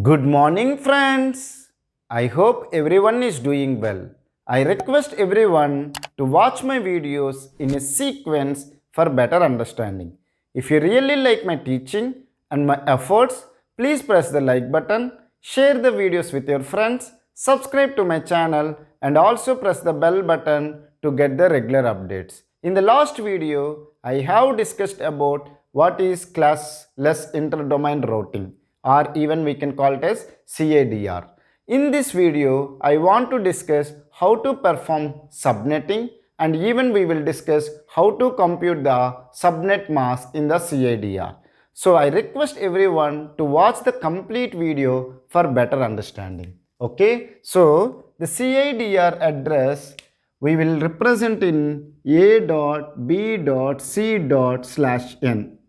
Good morning, friends. I hope everyone is doing well. I request everyone to watch my videos in a sequence for better understanding. If you really like my teaching and my efforts, please press the like button, share the videos with your friends, subscribe to my channel, and also press the bell button to get the regular updates. In the last video, I have discussed about what is classless interdomain routing, or even we can call it as CADR. In this video, I want to discuss how to perform subnetting, and even we will discuss how to compute the subnet mask in the CADR. So I request everyone to watch the complete video for better understanding. Okay, so the CADR address we will represent in A dot B dot C dot slash N.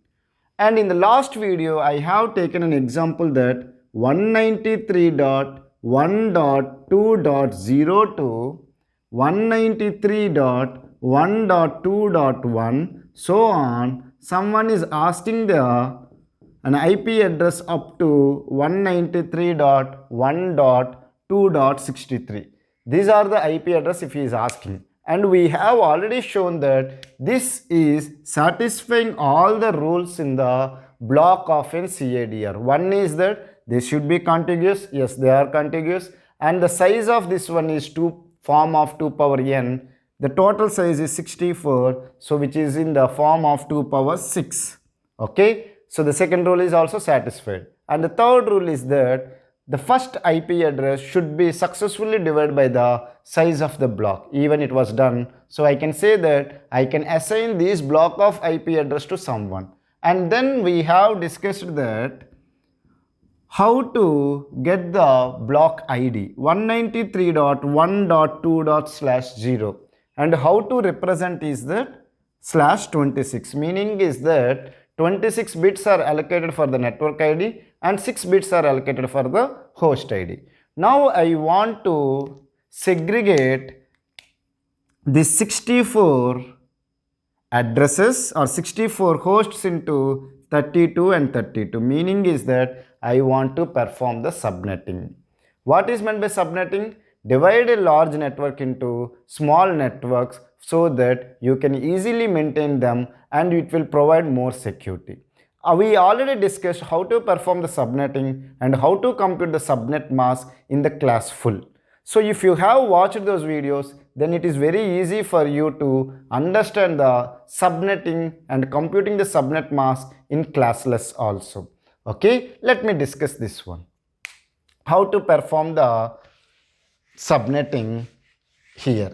And in the last video, I have taken an example that 193.1.2.0 to 193.1.2.1 so on. Someone is asking an IP address up to 193.1.2.63. These are the IP address if he is asking. And we have already shown that this is satisfying all the rules in the block of a CADR. One is that they should be contiguous. Yes, they are contiguous. And the size of this one is form of 2 power n. The total size is 64. So which is in the form of 2 power 6. Okay. So the second rule is also satisfied. And the third rule is that the first IP address should be successfully divided by the size of the block. Even it was done. So I can say that I can assign this block of IP address to someone. And then we have discussed that how to get the block ID 193.1.2./0 and how to represent is that /26, meaning is that 26 bits are allocated for the network ID and 6 bits are allocated for the host ID. Now I want to segregate the 64 addresses or 64 hosts into 32 and 32, meaning is that I want to perform the subnetting. What is meant by subnetting? Divide a large network into small networks so that you can easily maintain them and it will provide more security. We already discussed how to perform the subnetting and how to compute the subnet mask in the class full. So if you have watched those videos, then it is very easy for you to understand the subnetting and computing the subnet mask in classless also. Okay, let me discuss this one. How to perform the subnetting here.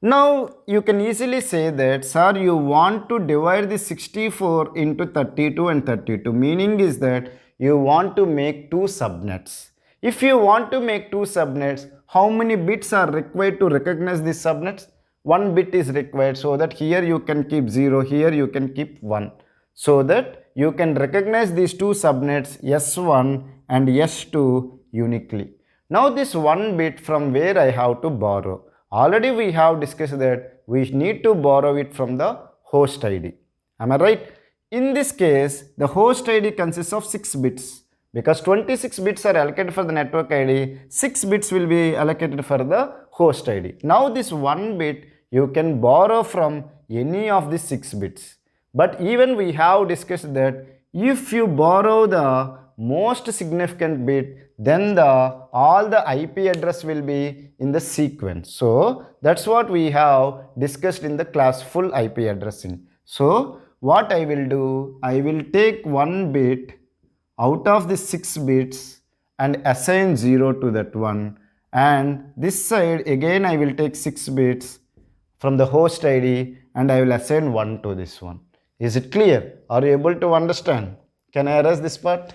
Now you can easily say that, sir, you want to divide the 64 into 32 and 32, meaning is that you want to make two subnets. If you want to make two subnets, how many bits are required to recognize these subnets? One bit is required, so that here you can keep 0, here you can keep 1, so that you can recognize these two subnets S1 and S2 uniquely. Now this one bit from where I have to borrow. Already we have discussed that we need to borrow it from the host ID. Am I right? In this case, the host ID consists of 6 bits. Because 26 bits are allocated for the network ID, 6 bits will be allocated for the host ID. Now this 1 bit you can borrow from any of the 6 bits. But even we have discussed that if you borrow the most significant bit, then all the IP address will be in the sequence. So that's what we have discussed in the class full IP addressing. So what I will do, I will take 1 bit out of the 6 bits and assign 0 to that one, and this side again I will take 6 bits from the host ID and I will assign 1 to this one. Is it clear? Are you able to understand? Can I erase this part?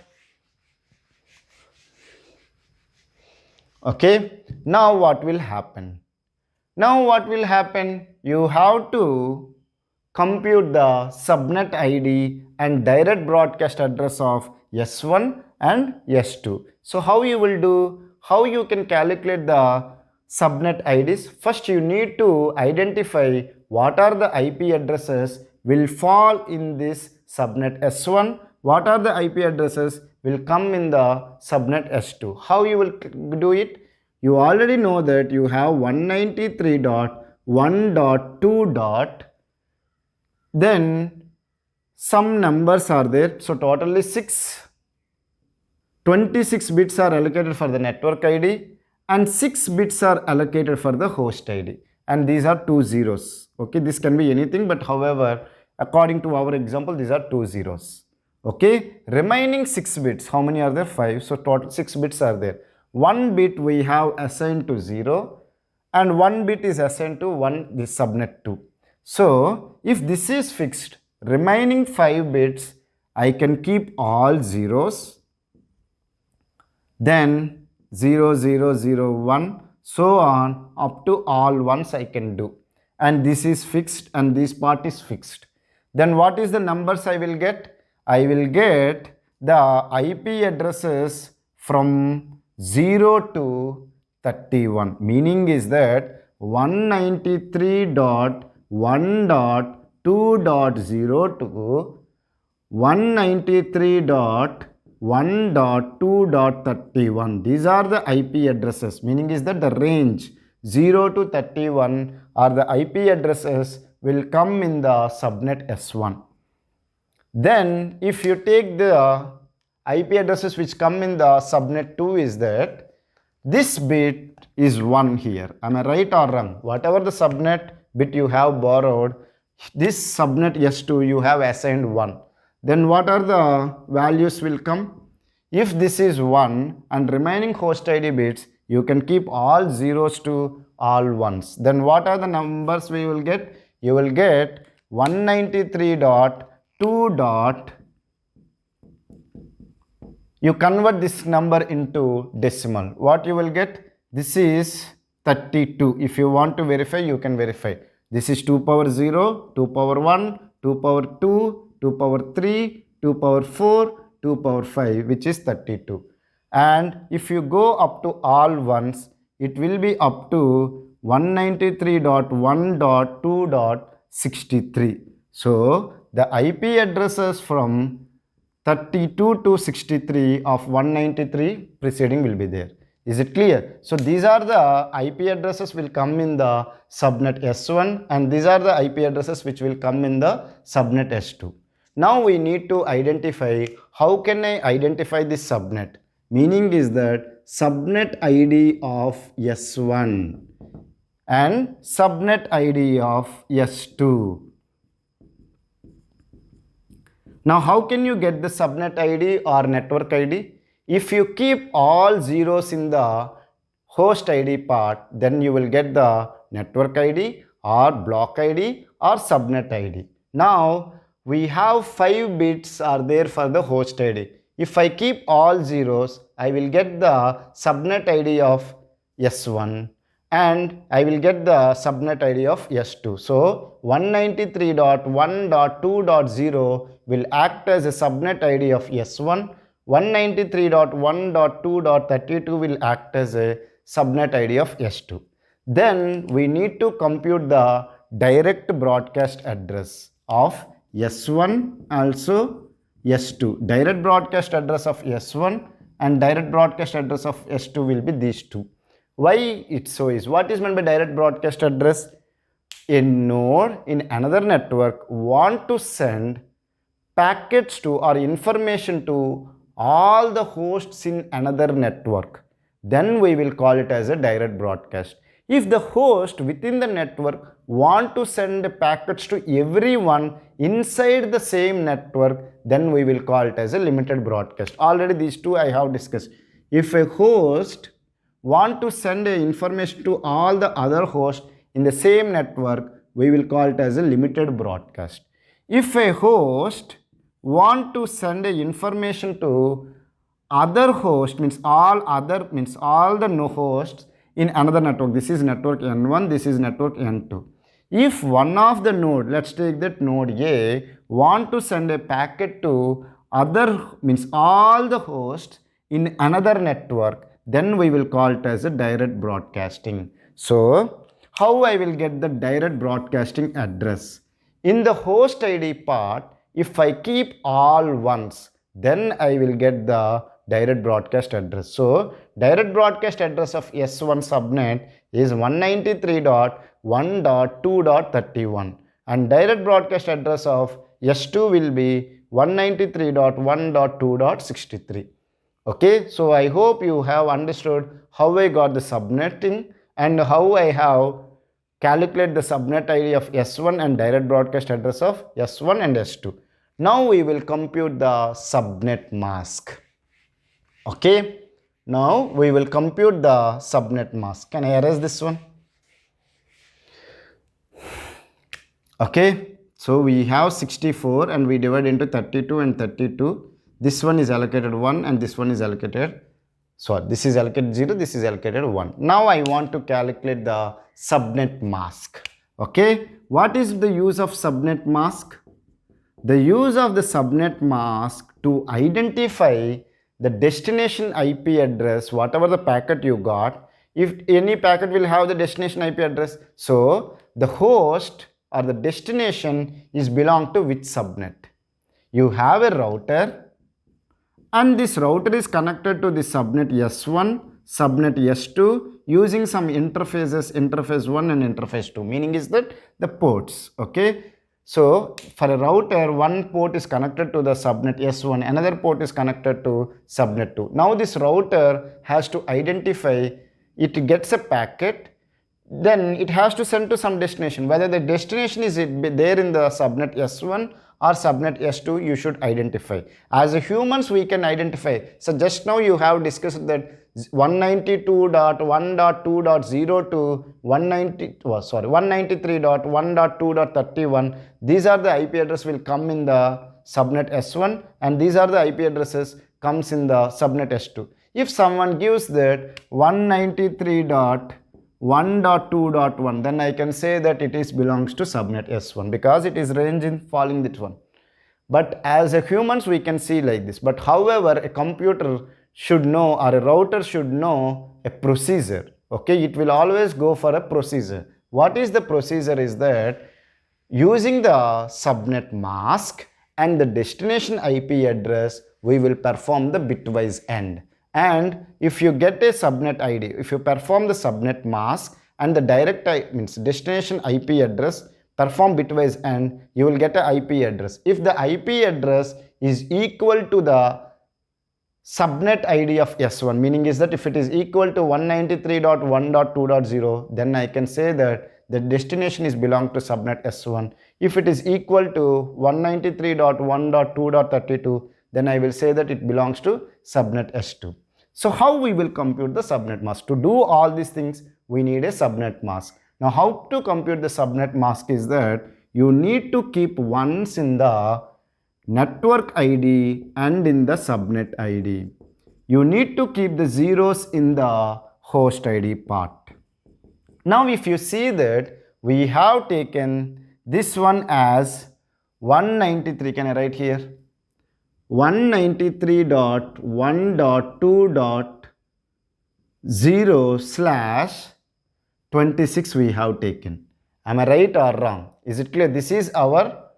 Okay, now what will happen? Now what will happen? You have to compute the subnet ID and direct broadcast address of S1 and S2. So how you will do? How you can calculate the subnet IDs? First you need to identify what are the IP addresses will fall in this subnet S1 what are the IP addresses will come in the subnet S2. How you will do it? You already know that you have 193.1.2. Then some numbers are there. So totally 26 bits are allocated for the network ID and 6 bits are allocated for the host ID. And these are 2 zeros. Okay, this can be anything, but however, according to our example, these are 2 zeros. Okay, remaining 6 bits, how many are there? 5. So total 6 bits are there. 1 bit we have assigned to 0 and 1 bit is assigned to this subnet 2. So if this is fixed, remaining 5 bits, I can keep all zeros, then 0, 0, 0, 1, so on up to all ones I can do. And this is fixed and this part is fixed. Then what is the numbers I will get? I will get the IP addresses from 0 to 31. Meaning is that 193.1.2.0 to 193.1.2.31. These are the IP addresses. Meaning is that the range 0 to 31 are the IP addresses will come in the subnet S1. Then if you take the IP addresses which come in the subnet 2 is that this bit is 1 here. Am I right or wrong? Whatever the subnet bit you have borrowed, this subnet S2 you have assigned 1. Then what are the values will come? If this is 1 and remaining host ID bits, you can keep all zeros to all ones. Then what are the numbers we will get? You will get 193.2. You convert this number into decimal. What you will get? This is 32. If you want to verify, you can verify. This is 2 power 0, 2 power 1, 2 power 2, 2 power 3, 2 power 4, 2 power 5, which is 32. And if you go up to all ones, it will be up to 193.1.2.63. So the IP addresses from 32 to 63 of 193 preceding will be there. Is it clear? So these are the IP addresses will come in the subnet S1 and these are the IP addresses which will come in the subnet S2. Now we need to identify how can I identify this subnet. Meaning is that subnet ID of S1 and subnet ID of S2. Now how can you get the subnet ID or network ID? If you keep all zeros in the host ID part, then you will get the network ID or block ID or subnet ID. Now we have 5 bits are there for the host ID. If I keep all zeros, I will get the subnet ID of S1 and I will get the subnet ID of S2. So 193.1.2.0 will act as a subnet ID of S1. 193.1.2.32 will act as a subnet ID of S2. Then we need to compute the direct broadcast address of S1 also S2. Direct broadcast address of S1 and direct broadcast address of S2 will be these two. Why it so is? What is meant by direct broadcast address? A node in another network want to send packets to or information to all the hosts in another network. Then we will call it as a direct broadcast. If the host within the network want to send packets to everyone inside the same network, then we will call it as a limited broadcast. Already these two I have discussed. If a host want to send information to all the other hosts in the same network, we will call it as a limited broadcast. If a host want to send information to other host, means all the no hosts in another network. This is network N1, this is network N2. If one of the node, let's take that node A, want to send a packet to other, means all the hosts in another network, then we will call it as a direct broadcasting. So how I will get the direct broadcasting address? In the host ID part, if I keep all ones, then I will get the direct broadcast address. So direct broadcast address of S1 subnet is 193.1.2.31 and direct broadcast address of S2 will be 193.1.2.63. Okay, so I hope you have understood how I got the subnetting and how I have calculate the subnet ID of S1 and direct broadcast address of S1 and S2. Now we will compute the subnet mask. Okay, now we will compute the subnet mask. Can I erase this one? Okay, so we have 64 and we divide into 32 and 32. This one is allocated 1 and this one is allocated, sorry, this is allocated 0, this is allocated 1. Now I want to calculate the subnet mask. Okay, what is the use of subnet mask? The use of the subnet mask to identify the destination IP address, whatever the packet you got. If any packet will have the destination IP address, so the host or the destination is belong to which subnet. You have a router and this router is connected to the subnet S1, subnet S2 using some interfaces, interface 1 and interface 2, meaning is that the ports. Okay, so for a router, one port is connected to the subnet S1, another port is connected to subnet 2. Now this router has to identify, it gets a packet, then it has to send to some destination. Whether the destination is there in the subnet S1 or subnet S2, you should identify. As a humans, we can identify. So just now you have discussed that 192.1.2.0 to 193.1.2.31. These are the IP address will come in the subnet S1 and these are the IP addresses comes in the subnet S2. If someone gives that 193.1.2.1, then I can say that it is belongs to subnet S1 because it is range in following that one. But as a humans we can see like this. But however, a computer should know or a router should know a procedure. Okay, it will always go for a procedure. What is the procedure is that using the subnet mask and the destination IP address, we will perform the bitwise AND. And if you get a subnet ID, if you perform the subnet mask and the direct means destination IP address, perform bitwise AND, you will get a IP address. If the IP address is equal to the subnet ID of S1, meaning is that if it is equal to 193.1.2.0, then I can say that the destination is belong to subnet S1. If it is equal to 193.1.2.32, then I will say that it belongs to subnet S2. So how we will compute the subnet mask? To do all these things, we need a subnet mask. Now how to compute the subnet mask is that you need to keep ones in the network ID and in the subnet ID. You need to keep the zeros in the host ID part. Now if you see that we have taken this one as 193, can I write here? 193.1.2.0/26 we have taken. Am I right or wrong? Is it clear? This is our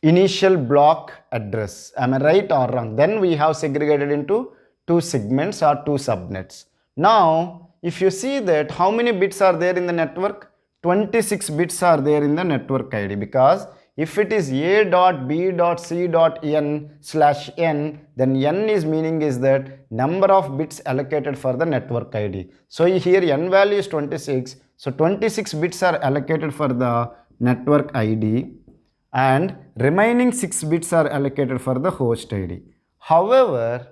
initial block address. Am I right or wrong? Then we have segregated into two segments or two subnets. Now if you see that how many bits are there in the network? 26 bits are there in the network ID, because if it is a.b.c.n/n, then n is meaning is that number of bits allocated for the network ID. So here n value is 26. So 26 bits are allocated for the network ID and remaining 6 bits are allocated for the host ID. However,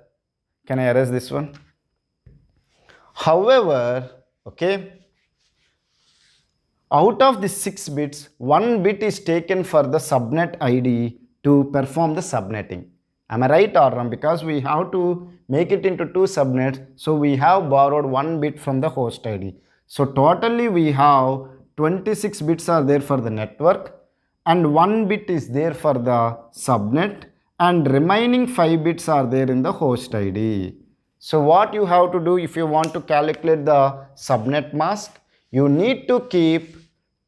can I erase this one? However, okay, out of the 6 bits, 1 bit is taken for the subnet ID to perform the subnetting. Am I right or wrong? Because we have to make it into two subnets, so we have borrowed 1 bit from the host ID. So totally we have 26 bits are there for the network and 1 bit is there for the subnet and remaining 5 bits are there in the host ID. So what you have to do if you want to calculate the subnet mask, you need to keep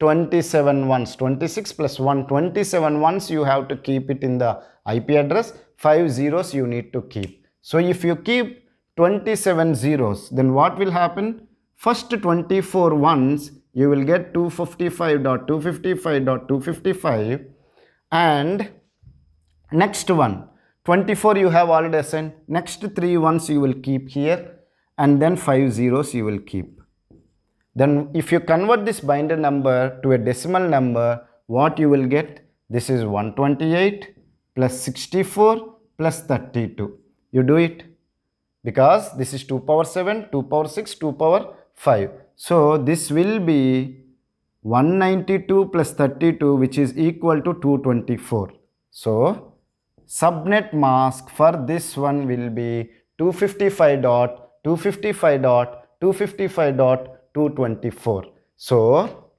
27 ones. 26 plus 1, 27 ones you have to keep it in the IP address. 5 zeros you need to keep. So if you keep 27 zeros, then what will happen? First 24 ones you will get 255.255.255, and next one 24 you have already assigned. Next 3 ones you will keep here, and then 5 zeros you will keep. Then if you convert this binary number to a decimal number, what you will get? This is 128 plus 64 plus 32. You do it, because this is 2 power 7, 2 power 6, 2 power 5. So this will be 192 plus 32, which is equal to 224. So subnet mask for this one will be 255.255.255.224. So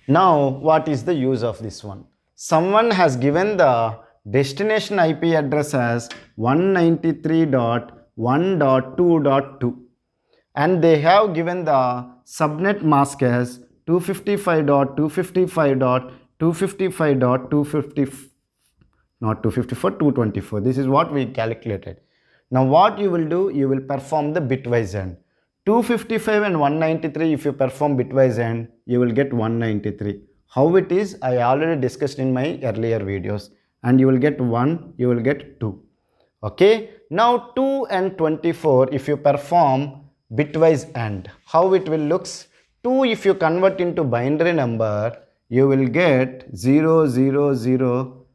now what is the use of this one? Someone has given the destination IP address as 193.1.2.2, and they have given the subnet mask as 255.255.255.250, not 254, 224. This is what we calculated. Now what you will do, you will perform the bitwise AND. 255 and 193, if you perform bitwise AND, you will get 193. How it is, I already discussed in my earlier videos. And you will get 1, you will get 2. Okay, now 2 and 24, if you perform bitwise AND, how it will looks? 2 if you convert into binary number, you will get 0, 0, 0,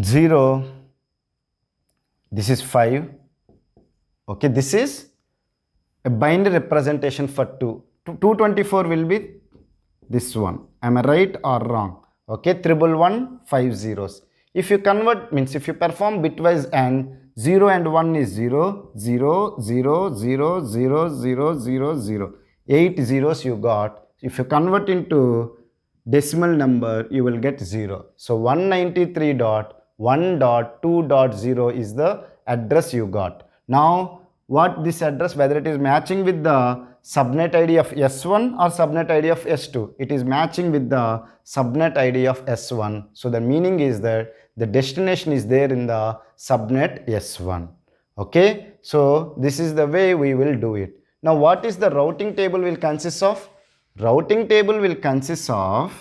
0. This is 5. Okay, this is a binary representation for 2. 224 will be this one. Am I right or wrong? Okay, 111, 5 zeros. If you convert, means if you perform bitwise AND, 0 and 1 is 0, 0, 0, 0, 0, 0, 0, 0. 8 zeros you got. If you convert into decimal number, you will get 0. So 193.1.2.0 is the address you got. Now what this address, whether it is matching with the subnet ID of S1 or subnet ID of S2, it is matching with the subnet ID of S1. So the meaning is that the destination is there in the subnet S1. Okay, so this is the way we will do it. Now what is the routing table will consist of? Routing table will consist of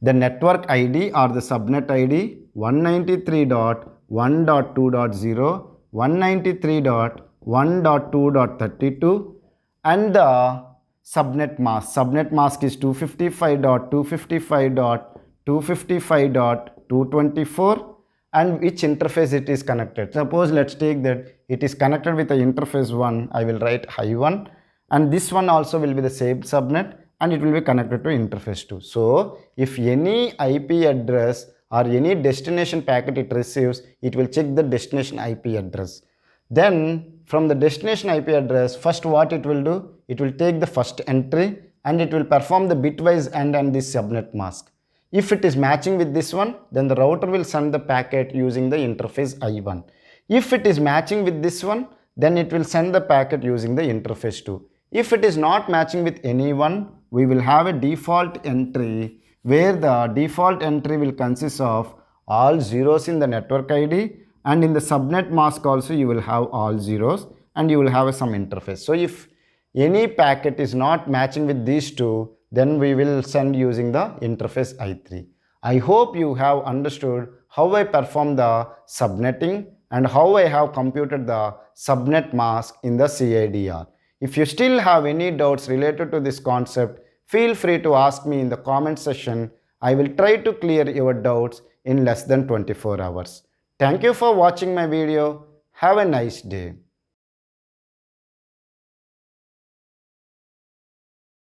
the network ID or the subnet ID 193.1.2.0, 193.1.2.32, and the subnet mask. Subnet mask is 255.255.255.224, and which interface it is connected. Suppose let's take that it is connected with the interface 1, I will write I1, and this one also will be the same subnet, and it will be connected to interface 2. So if any IP address or any destination packet it receives, it will check the destination IP address. Then from the destination IP address, first what it will do, it will take the first entry and it will perform the bitwise AND and this subnet mask. If it is matching with this one, then the router will send the packet using the interface I1. If it is matching with this one, then it will send the packet using the interface 2. If it is not matching with any one, we will have a default entry where the default entry will consist of all zeros in the network ID, and in the subnet mask also you will have all zeros, and you will have some interface. So if any packet is not matching with these two, then we will send using the interface I3. I hope you have understood how I perform the subnetting and how I have computed the subnet mask in the CIDR. If you still have any doubts related to this concept, feel free to ask me in the comment section. I will try to clear your doubts in less than 24 hours. Thank you for watching my video. Have a nice day.